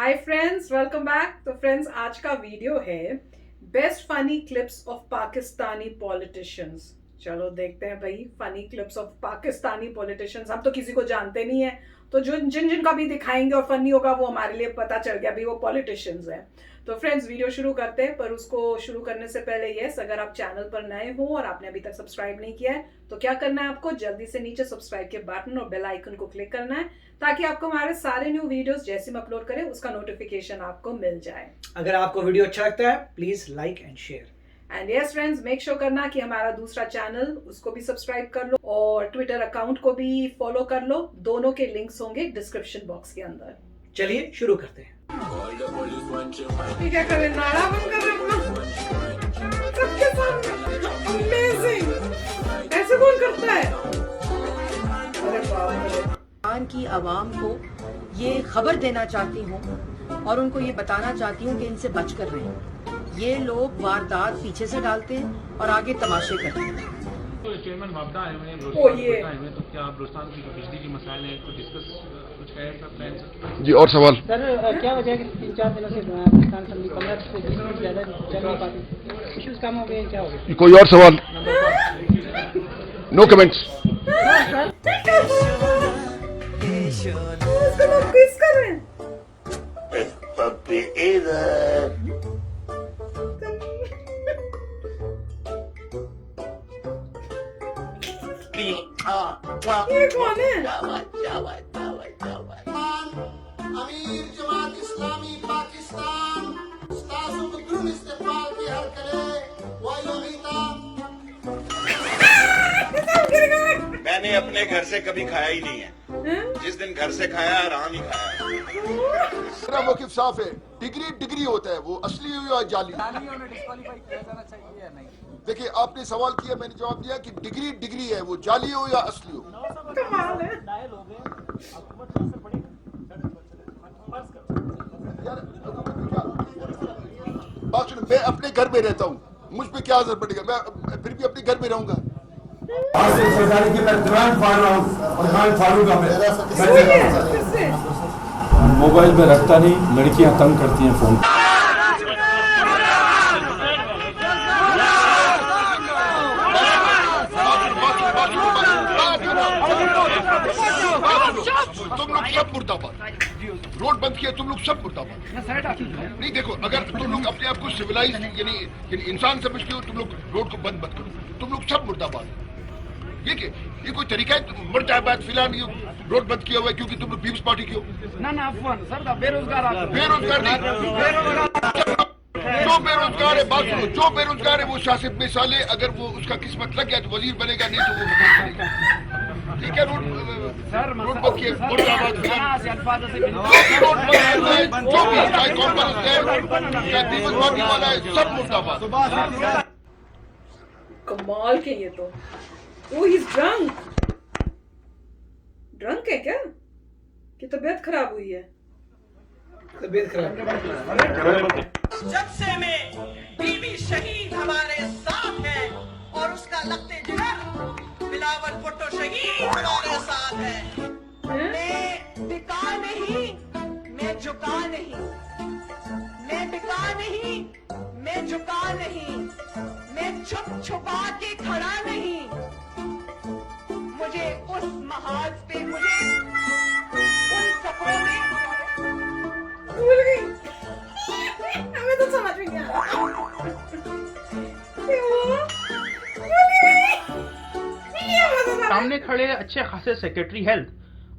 Hi friends, welcome back. तो friends, आज का वीडियो है best funny clips of Pakistani politicians. चलो देखते हैं भाई, funny clips of Pakistani politicians. हम तो किसी को जानते नहीं है, तो जो जिन जिन का भी दिखाएंगे और फनी होगा वो हमारे लिए पता चल गया भाई वो पॉलिटिशियंस हैं। तो फ्रेंड्स, वीडियो शुरू करते हैं, पर उसको शुरू करने से पहले यस, अगर आप चैनल पर नए हो और आपने अभी तक सब्सक्राइब नहीं किया है तो क्या करना है, आपको जल्दी से नीचे सब्सक्राइब के बटन और बेल आइकन को क्लिक करना है, ताकि आपको हमारे सारे न्यू वीडियोस जैसे हम अपलोड करें उसका नोटिफिकेशन आपको मिल जाए। अगर आपको वीडियो अच्छा लगता है please like and share. And yes friends, make sure करना कि हमारा दूसरा चैनल उसको भी सब्सक्राब कर लो और ट्विटर अकाउंट को भी फॉलो कर लो। दोनों के लिंक्स होंगे डिस्क्रिप्शन बॉक्स के अंदर। चलिए शुरू करते हैं। क्या करें, नारा बंद कर रहे हैं सबके सामने। अमेजिंग, ऐसे कौन करता है? अरे बाप रे। पाकिस्तान की आवाम को ये खबर देना चाहती हूँ और उनको ये बताना चाहती हूँ कि इनसे बचकर रहें। ये लोग वारदात पीछे से डालते हैं और आगे तमाशे करते हैं। तो चेयरमैन वापदा आए हुए हैं, आए हुए, तो क्या बलूचिस्तान की बिजली के मसाइल हैं, कुछ डिस्कस कुछ है प्लान? जी, और सवाल सर, क्या वजह है कि 3-4 दिनों से पाकिस्तान असम्बली 15 से 20 मिनट ज़्यादा चल नहीं पाती? इश्यूज कम हो गए, क्या हो गया? कोई और सवाल? No comments. उसको लोग किस कर रहे हैं? ये कौन है? अमीर जमात इस्लामी पाकिस्तान उस्ताद इस्तेमाल की हर करे मैंने अपने घर से कभी खाया ही नहीं है। जिस दिन घर से खाया आराम ही खाया। मेरा मौक़िफ़ साफ है, डिग्री होता है, वो असली हो या जाली। देखिए, आपने सवाल किया, मैंने जवाब दिया कि डिग्री है, वो जाली हो या असली हो। कमाल है। बात सुनो, मैं अपने घर में रहता हूँ, मुझ पे क्या असर पड़ेगा? मैं फिर भी अपने घर में रहूंगा। आज से सरकारी की मैं दुकान फाड़ रहा हूँ और दुकान फाड़ूंगा मैं। किससे? मोबाइल में रखता नहीं, लड़कियां तंग करती हैं फोन। तुम लोग सब मुर्दाबाद, रोड बंद किया, तुम लोग सब मुर्दाबाद। नहीं देखो, अगर तुम लोग अपने आप को सिविलाइज यानी इंसान समझते हो, तुम लोग रोड को बंद मत करो, तुम लोग सब मुर्दाबाद। ये कोई तरीका है? मुर्दाबाद फिलहाल ये रोड बंद किया हुआ है क्योंकि तुम लोग पीपल्स पार्टी के हो। ना अफवान सर, बेरोजगार नहीं, जो बेरोजगार है, बात सुनो, जो बेरोजगार है वो सियासत में साले, अगर वो उसका किस्मत लग गया तो वजीर बनेगा, नहीं तो वो बनेगा। ठीक है, रोड बंद किया, मुर्दाबाद फिलहाल जो भी चाहे कांग्रेस है चाहे पीपल्स पार्टी वाला है, सब मुर्दाबाद। कमाल के ये तो। ओह, ही इज ड्रंक है क्या? कि तबीयत खराब हुई है? तबीयत खराब। जब से में बीबी शहीद हमारे साथ है और उसका लगते जिगर बिलावल भुट्टो शहीद हमारे साथ है। मैं बिका नहीं, मैं झुका नहीं, मैं बिका नहीं, मैं झुका नहीं, मैं छुप छुपा के खड़ा नहीं। मुझे उस महाज पे, मुझे उन सफरों में भूल गई। हमें तो समझ में नहीं आ रहा। सामने खड़े अच्छे खासे सेक्रेटरी हेल्थ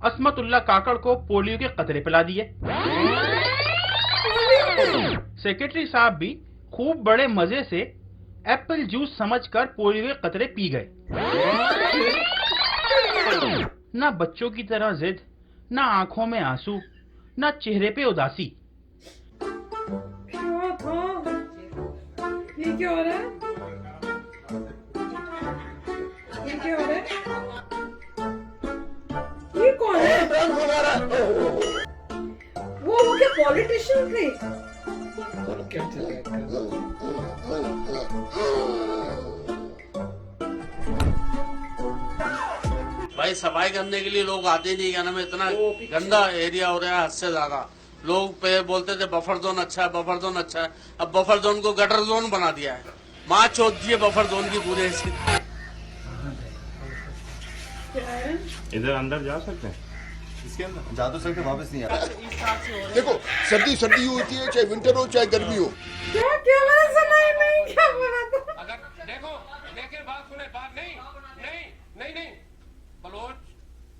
असमतुल्ला काकड़ को पोलियो के कतरे पिला दिए। सेक्रेटरी साहब भी खूब बड़े मजे से एप्पल जूस समझकर पोलियो के कतरे पी गए। ना बच्चों की तरह जिद, ना आंखों में आंसू, ना चेहरे पे उदासी। क्या था? ये क्या हो रहा है? ये क्या हो रहा है? ये कौन है? वो क्या पॉलिटिशियन थे? क्या चल रहा भाई, सफाई करने के लिए लोग आते नहीं, क्या नाम है, इतना गंदा एरिया हो रहा है हद से ज्यादा। लोग पे बोलते थे बफर जोन अच्छा है, बफर जोन अच्छा है, अब बफर जोन को गटर जोन बना दिया है। माँ चौथ दी है बफर जोन की पूरे इधर अंदर जा सकते हैं, इसके अंदर जा तो सकते, वापस नहीं आ। देखो सर्दी सर्दी होती है, चाहे विंटर हो चाहे गर्मी हो। क्या क्या मैंने सुना ही नहीं, क्या बोला था? अगर देखो देखे बात सुने, बात नहीं नहीं नहीं नहीं, बलोच,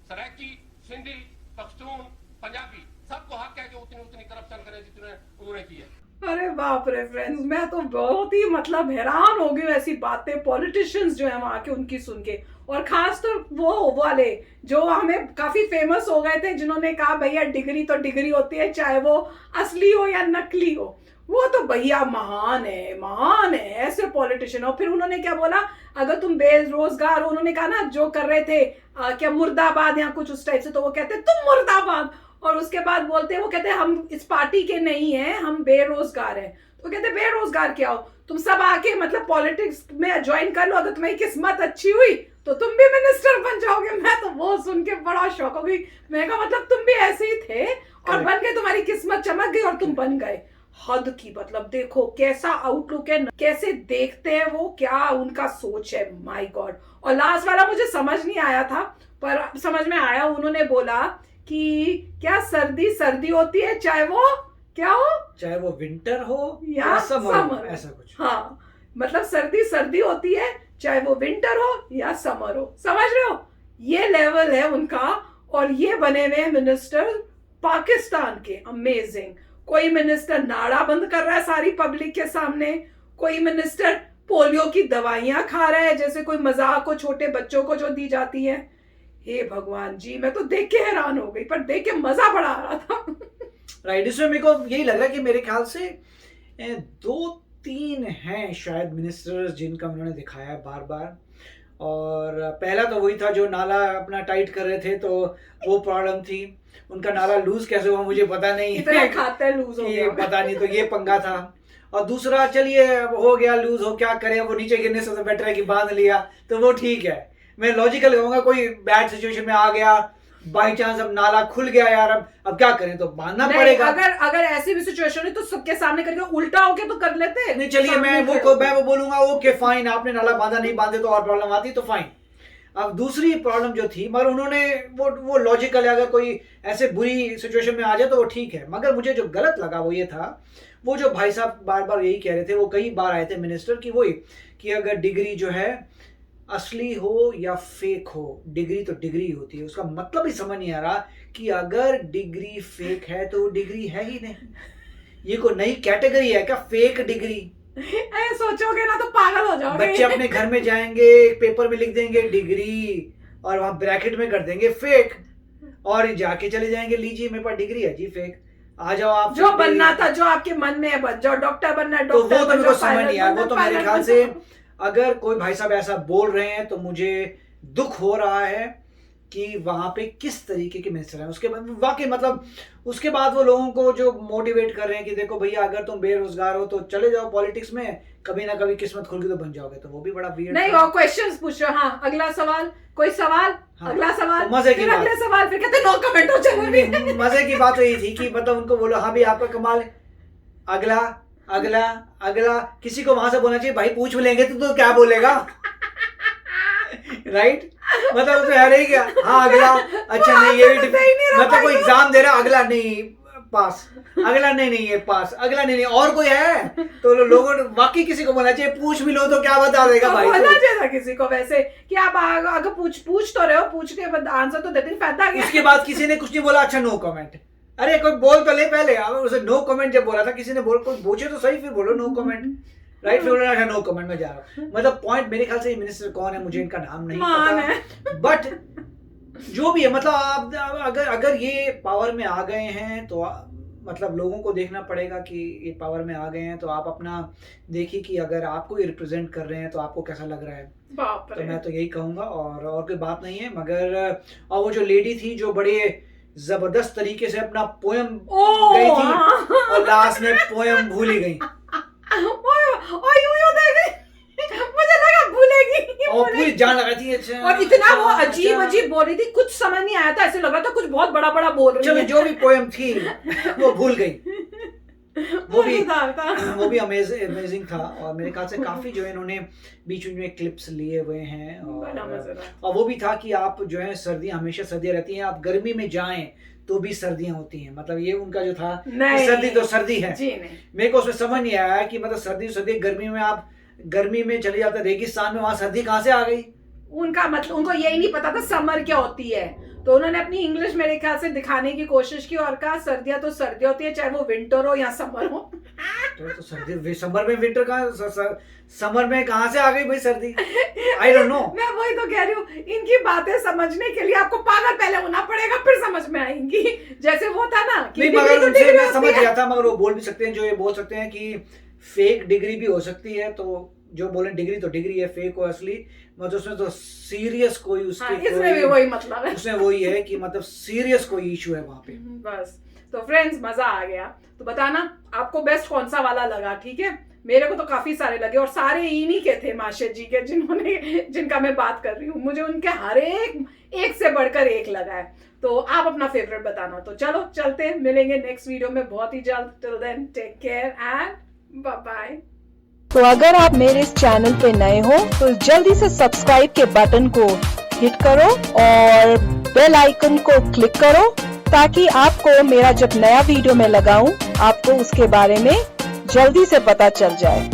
सराइकी, सिंधी, पख्तून, पंजाबी सबको हक है कि उतनी उतनी करप्शन करे जितने उन्होंने की है। अरे बाप रे फ्रेंड्स, मैं तो बहुत ही मतलब हैरान हो गई ऐसी बातें पॉलिटिशियंस जो है वहां के उनकी सुन के, और खास तो वो वाले जो हमें काफी फेमस हो गए थे जिन्होंने कहा भैया डिग्री तो डिग्री होती है, चाहे वो असली हो या नकली हो, वो तो भैया महान है ऐसे पॉलिटिशियन। और फिर उन्होंने क्या बोला, अगर तुम बेरोजगार हो, उन्होंने कहा ना जो कर रहे थे क्या मुर्दाबाद या कुछ उस टाइप से, तो वो कहते तुम मुर्दाबाद, और उसके बाद बोलते हैं वो कहते हैं हम इस पार्टी के नहीं हैं, हम बेरोजगार हैं। तो कहते बेरोजगार क्या हो, तुम सब आके मतलब पॉलिटिक्स में ज्वाइन कर लो, अगर तुम्हारी किस्मत अच्छी हुई तो तुम भी मिनिस्टर बन जाओगे। मैं तो वो सुन के बड़ा शौक हो गई, मैं कहा मतलब तुम भी ऐसे ही थे और बन गए, तुम्हारी किस्मत चमक गई और तुम बन गए। हद की, मतलब देखो कैसा आउटलुक है, कैसे देखते हैं वो, क्या उनका सोच है, माय गॉड। और लास्ट वाला मुझे समझ नहीं आया था पर समझ में आया, उन्होंने बोला कि क्या सर्दी सर्दी होती है चाहे वो क्या हो, चाहे वो विंटर हो या समर, ऐसा कुछ। हाँ मतलब सर्दी सर्दी होती है चाहे वो विंटर हो या समर हो, समझ रहे हो, ये लेवल है उनका। और ये बने हुए हैं मिनिस्टर पाकिस्तान के, अमेजिंग। कोई मिनिस्टर नाड़ा बंद कर रहा है सारी पब्लिक के सामने, कोई मिनिस्टर पोलियो की दवाइयां खा रहा है जैसे कोई मजाक हो छोटे बच्चों को जो दी जाती है। हे भगवान जी, मैं तो देख के हैरान हो गई, पर देख के मजा बड़ा आ रहा था। राइट, इसमें मेरे को यही लग रहा है कि मेरे ख्याल से 2-3 हैं शायद मिनिस्टर्स जिनका उन्होंने दिखाया है बार बार। और पहला तो वही था जो नाला अपना टाइट कर रहे थे, तो वो प्रॉब्लम थी। उनका नाला लूज कैसे हुआ मुझे पता नहीं है, खाते हैं लूज हो गया, पता नहीं, तो ये पंगा था। और दूसरा चलिए हो गया लूज, हो क्या करें, वो नीचे गिरने से बेटर है कि बांध लिया, तो वो ठीक है। मैं लॉजिकल कहूंगा कोई बैड सिचुएशन में आ गया बाई चांस, अब नाला खुल गया यार, अब क्या करें, तो बांधना पड़ेगा। अगर ऐसी भी सिचुएशन है तो सबके सामने करके उल्टा होके तो कर लेते। नहीं चलिए मैं वो बोलूंगा ओके फाइन, आपने नाला बांधा, नहीं बांधे तो और प्रॉब्लम आती तो फाइन। अब दूसरी प्रॉब्लम जो थी, मगर उन्होंने वो लॉजिकल है, अगर कोई ऐसे बुरी सिचुएशन में आ जाए तो वो ठीक है। मगर मुझे जो गलत लगा वो ये था, वो जो भाई साहब बार बार यही कह रहे थे, वो कई बार आए थे मिनिस्टर की, वही कि अगर डिग्री जो है असली हो या फेक हो, डिग्री तो डिग्री होती है। उसका मतलब ही समझ नहीं आ रहा कि अगर डिग्री फेक है तो वो डिग्री है ही नहीं, ये कोई नई कैटेगरी है क्या, फेक डिग्री। सोचोगे ना तो पागल हो जाओगे। बच्चे अपने घर में जाएंगे, एक पेपर में लिख देंगे डिग्री और वहां ब्रैकेट में कर देंगे फेक, और जाके चले जाएंगे लीजिए मेरे पास डिग्री है जी फेक, आ जाओ आप। जो बनना था, जो आपके मन में है बन जाओ, डॉक्टर बनना है डॉक्टर, तो वो तो मेरे को समझ नहीं आया। वो तो मेरे ख्याल से अगर कोई भाई साहब ऐसा बोल रहे हैं तो मुझे दुख हो रहा है कि वहां पे किस तरीके के मिनिस्टर हैं। उसके बाद वाकई मतलब उसके बाद वो लोगों को जो मोटिवेट कर रहे हैं कि देखो भैया अगर तुम बेरोजगार हो तो चले जाओ पॉलिटिक्स में, कभी ना कभी किस्मत खुल के तो बन जाओगे, तो वो भी बड़ा वियर्ड नहीं। और क्वेश्चंस पूछ रहे हो। हाँ, अगला सवाल, कोई सवाल? हाँ, अगला सवाल, मजे की बात, अगले सवाल, फिर कहते नो कमेंट हो। चलो मजे की बात तो यही थी कि मतलब उनको बोलो हाँ भी आपका कमाल है, अगला अगला अगला, किसी को वहां से बोलना चाहिए भाई पूछ भी लेंगे तो क्या बोलेगा राइट, मतलब उसमें है नहीं क्या, हाँ अगला, अच्छा नहीं ये भी मतलब कोई एग्जाम दे रहा, अगला नहीं पास, अगला नहीं ये पास, अगला नहीं और कोई है, तो लोगों ने वाकई किसी को बोलना चाहिए पूछ भी लो तो क्या बता देगा भाई, बोलना चाहिए किसी को वैसे कि आप अगर पूछ तो रहे हो, पूछ के आंसर तो देते, फायदा क्या। उसके बाद किसी ने कुछ नहीं बोला, अच्छा नो कमेंट, अरे कोई बोल तो ले पहले, उसे नो कमेंट जब बोला था किसी ने कोई पूछे तो सही, फिर बोलो नो कमेंट, राइट, फिर बोला नो कमेंट में जा रहा हूँ। मतलब पॉइंट मेरे ख्याल से मिनिस्टर कौन है मुझे इनका नाम नहीं पता, बट जो भी है मतलब आप अगर ये पावर में आ गए हैं तो मतलब लोगों को देखना पड़ेगा कि ये पावर में आ गए हैं, तो आप अपना देखिए कि अगर आपको रिप्रेजेंट कर रहे हैं तो आपको कैसा लग रहा है। तो मैं तो यही कहूंगा और कोई बात नहीं है। मगर और वो जो लेडी थी जो बड़े जबरदस्त तरीके से अपना पोयम गई थी और लास्ट में पोयम भूल ही गई, मुझे लगा भूलेगी, और पूरी जान लगाती है। और इतना वो अजीब अजीब बोल रही थी, कुछ समझ नहीं आया था, ऐसे लग रहा था कुछ बहुत बड़ा बड़ा बोल रही है। चलो जो भी पोएम थी वो भूल गई। वो भी अमेजिंग था। और मेरे ख्याल से काफी जो है इन्होंने बीच में क्लिप्स लिए हुए हैं। और वो भी था कि आप जो है सर्दियां, हमेशा सर्दियां रहती हैं, आप गर्मी में जाएं तो भी सर्दियां होती हैं। मतलब ये उनका जो था, सर्दी तो सर्दी है। मेरे को उसमें समझ नहीं आया कि मतलब सर्दी गर्मी में आप गर्मी में चले जाते रेगिस्तान में, वहां सर्दी कहाँ से आ गई? उनका मतलब उनको यही नहीं पता था समर क्या होती है, तो उन्होंने अपनी इंग्लिश मेरे ख्याल से दिखाने की कोशिश की और कहा सर्दियां तो सर्दियां होती है, चाहे वो विंटर हो या समर हो। तो सर्दी समर में विंटर कहाँ, समर में कहाँ से आ गई भाई सर्दी? I don't know. मैं वही तो कह रही हूँ, इनकी बातें समझने के लिए आपको पागल पहले होना पड़ेगा, फिर समझ में आएंगी। जैसे वो था ना कि मगर उनसे मैं समझ गया था, मगर वो बोल भी सकते हैं, जो ये बोल सकते हैं कि फेक डिग्री भी हो सकती है। तो जो बोले डिग्री तो डिग्री है, फेक हो असली, मतलब उसमें तो सीरियस कोई उसके इसमें भी वही मतलब है, उसमें वही है कि मतलब सीरियस कोई इशू है वहां पे। बस। तो फ्रेंड्स मजा आ गया, तो बताना आपको बेस्ट कौन सा वाला लगा, ठीक है? मेरे को तो काफी सारे लगे और सारे इन्हीं के थे, माशे जी के, जिनका मैं बात कर रही हूँ। मुझे उनके हर एक से बढ़कर एक लगा है। तो आप अपना फेवरेट बताना। तो चलो चलते हैं, मिलेंगे नेक्स्ट वीडियो में बहुत ही जल्द। Till then take care and bye bye. तो अगर आप मेरे इस चैनल पे नए हो तो जल्दी से सब्सक्राइब के बटन को हिट करो और बेल आइकन को क्लिक करो, ताकि आपको मेरा जब नया वीडियो मैं लगाऊं आपको उसके बारे में जल्दी से पता चल जाए।